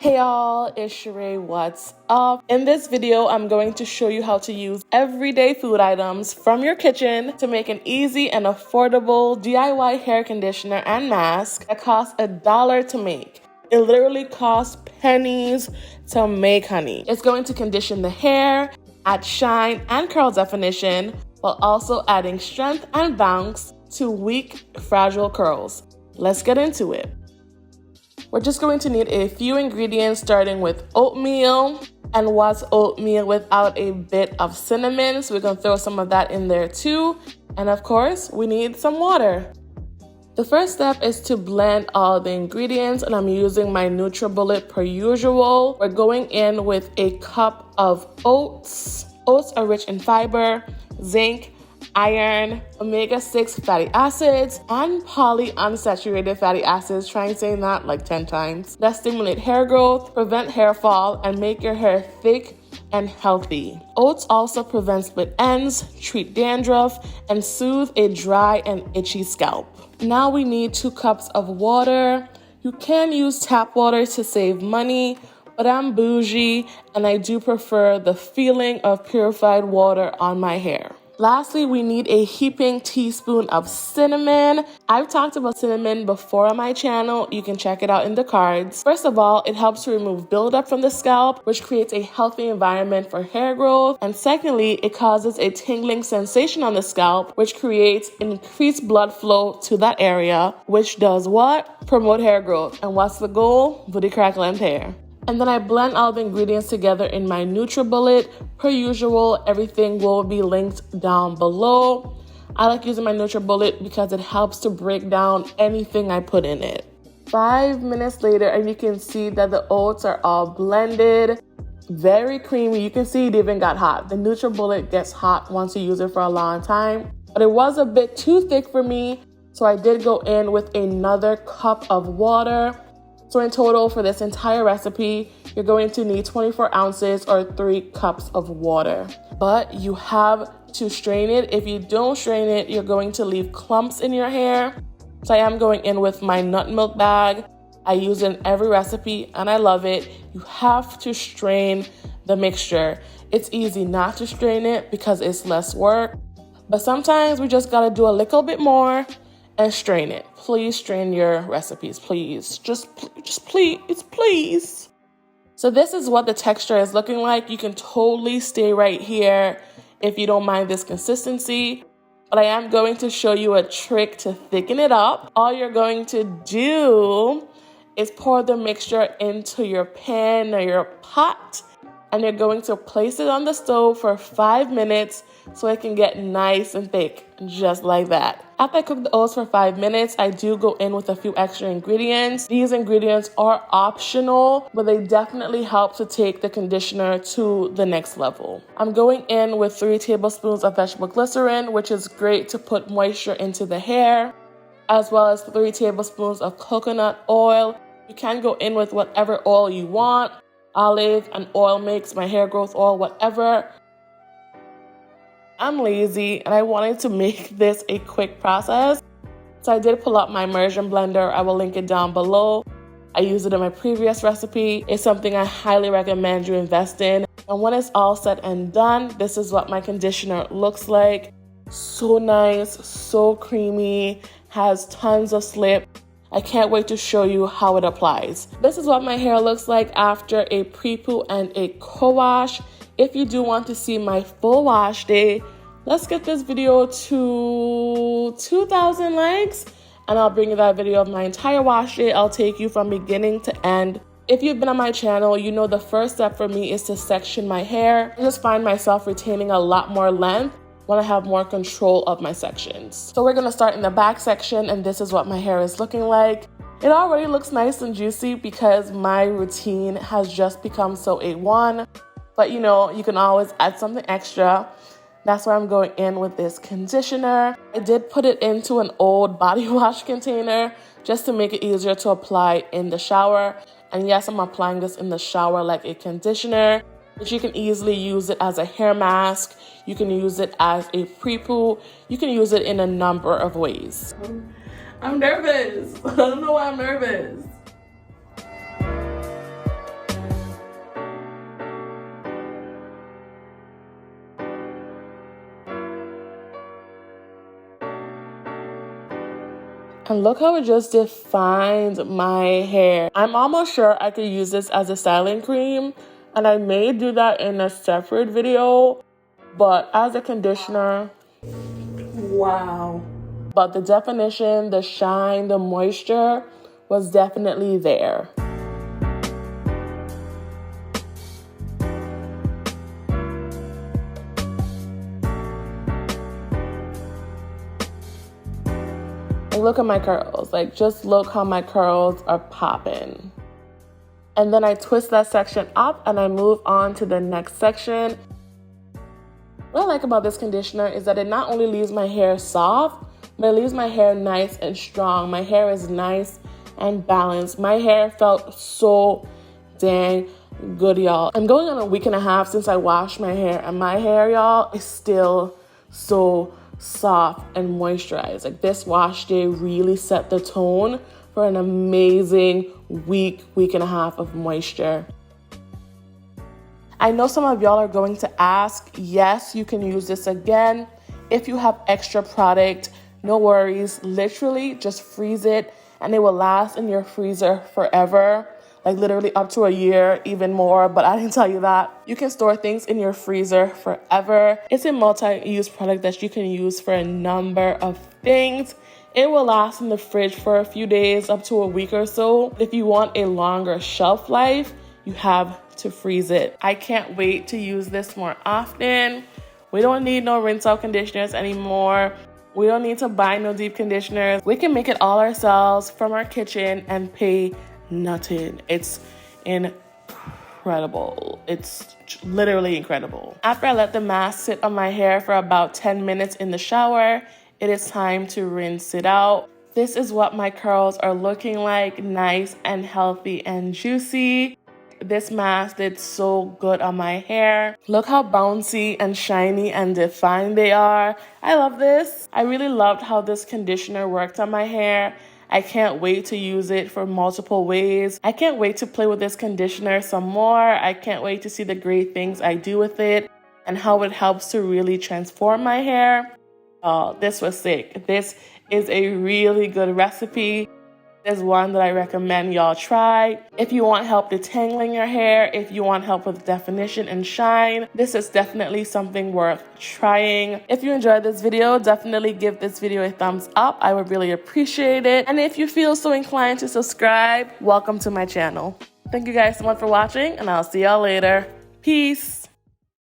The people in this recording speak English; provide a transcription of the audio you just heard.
Hey y'all, it's SheRea, what's up? In this video, I'm going to show you how to use everyday food items from your kitchen to make an easy and affordable DIY hair conditioner and mask that costs $1 to make. It literally costs pennies to make, honey. It's going to condition the hair, add shine and curl definition, while also adding strength and bounce to weak, fragile curls. Let's get into it. We're just going to need a few ingredients, starting with oatmeal. And what's oatmeal without a bit of cinnamon? So we're going to throw some of that in there too. And of course, we need some water. The first step is to blend all the ingredients, and I'm using my NutriBullet per usual. We're going in with a cup of oats. Oats are rich in fiber, zinc, iron, omega-6 fatty acids, and polyunsaturated fatty acids. Try and say that like 10 times. That stimulate hair growth, prevent hair fall, and make your hair thick and healthy. Oats also prevent split ends, treat dandruff, and soothe a dry and itchy scalp. Now we need 2 cups of water. You can use tap water to save money, but I'm bougie and I do prefer the feeling of purified water on my hair. Lastly, we need a heaping teaspoon of cinnamon. I've talked about cinnamon before on my channel. You can check it out in the cards. First of all, it helps to remove buildup from the scalp, which creates a healthy environment for hair growth. And secondly, it causes a tingling sensation on the scalp, which creates increased blood flow to that area, which does what? Promote hair growth. And what's the goal? Booty crackle and hair. And then I blend all the ingredients together in my NutriBullet. Per usual, everything will be linked down below. I like using my NutriBullet because it helps to break down anything I put in it. 5 minutes later, and you can see that the oats are all blended. Very creamy. You can see it even got hot. The NutriBullet gets hot once you use it for a long time. But it was a bit too thick for me, so I did go in with another cup of water. So in total, for this entire recipe, you're going to need 24 ounces or 3 cups of water. But you have to strain it. If you don't strain it, you're going to leave clumps in your hair. So I am going in with my nut milk bag. I use it in every recipe and I love it. You have to strain the mixture. It's easy not to strain it because it's less work. But sometimes we just gotta do a little bit more and strain it. Please strain your recipes, please. Just please. So this is what the texture is looking like. You can totally stay right here if you don't mind this consistency. But I am going to show you a trick to thicken it up. All you're going to do is pour the mixture into your pan or your pot, and you're going to place it on the stove for 5 minutes so it can get nice and thick, just like that. After I cook the oats for 5 minutes, I do go in with a few extra ingredients. These ingredients are optional, but they definitely help to take the conditioner to the next level. I'm going in with 3 tablespoons of vegetable glycerin, which is great to put moisture into the hair, as well as 3 tablespoons of coconut oil. You can go in with whatever oil you want. Olive and oil mix, my hair growth oil, whatever. I'm lazy and I wanted to make this a quick process. So I did pull up my immersion blender. I will link it down below. I used it in my previous recipe. It's something I highly recommend you invest in. And when it's all said and done, this is what my conditioner looks like. So nice, so creamy, has tons of slip. I can't wait to show you how it applies. This is what my hair looks like after a pre-poo and a co-wash. If you do want to see my full wash day, let's get this video to 2,000 likes and I'll bring you that video of my entire wash day. I'll take you from beginning to end. If you've been on my channel, you know the first step for me is to section my hair. I just find myself retaining a lot more length when I have more control of my sections. So we're gonna start in the back section, and this is what my hair is looking like. It already looks nice and juicy because my routine has just become so A1. But you know, you can always add something extra. That's why I'm going in with this conditioner. I did put it into an old body wash container just to make it easier to apply in the shower. And yes, I'm applying this in the shower like a conditioner, but you can easily use it as a hair mask. You can use it as a pre-poo. You can use it in a number of ways. I'm nervous. I don't know why I'm nervous. And look how it just defined my hair. I'm almost sure I could use this as a styling cream, and I may do that in a separate video, but as a conditioner, wow. But the definition, the shine, the moisture was definitely there. And look at my curls. Like, just look how my curls are popping. And then I twist that section up and I move on to the next section. What I like about this conditioner is that it not only leaves my hair soft, but it leaves my hair nice and strong. My hair is nice and balanced. My hair felt so dang good, y'all. I'm going on a week and a half since I washed my hair, and my hair, y'all, is still so soft and moisturized. Like, this wash day really set the tone for an amazing week and a half of moisture. I know some of y'all are going to ask, yes, you can use this again. If you have extra product, no worries. Literally just freeze it and it will last in your freezer forever. Like literally up to a year, even more, but I didn't tell you that. You can store things in your freezer forever. It's a multi-use product that you can use for a number of things. It will last in the fridge for a few days, up to a week or so. If you want a longer shelf life, you have to freeze it. I can't wait to use this more often. We don't need no rinse out conditioners anymore. We don't need to buy no deep conditioners. We can make it all ourselves from our kitchen and pay nothing. It's incredible. It's literally incredible. After I let the mask sit on my hair for about 10 minutes in the shower, it is time to rinse it out. This is what my curls are looking like, nice and healthy and juicy. This mask did so good on my hair. Look how bouncy and shiny and defined they are. I love this. I really loved how this conditioner worked on my hair. I can't wait to use it for multiple ways. I can't wait to play with this conditioner some more. I can't wait to see the great things I do with it and how it helps to really transform my hair. Oh, this was sick. This is a really good recipe. There's one that I recommend y'all try. If you want help detangling your hair, if you want help with definition and shine, this is definitely something worth trying. If you enjoyed this video, definitely give this video a thumbs up. I would really appreciate it. And if you feel so inclined to subscribe, welcome to my channel. Thank you guys so much for watching, and I'll see y'all later. Peace.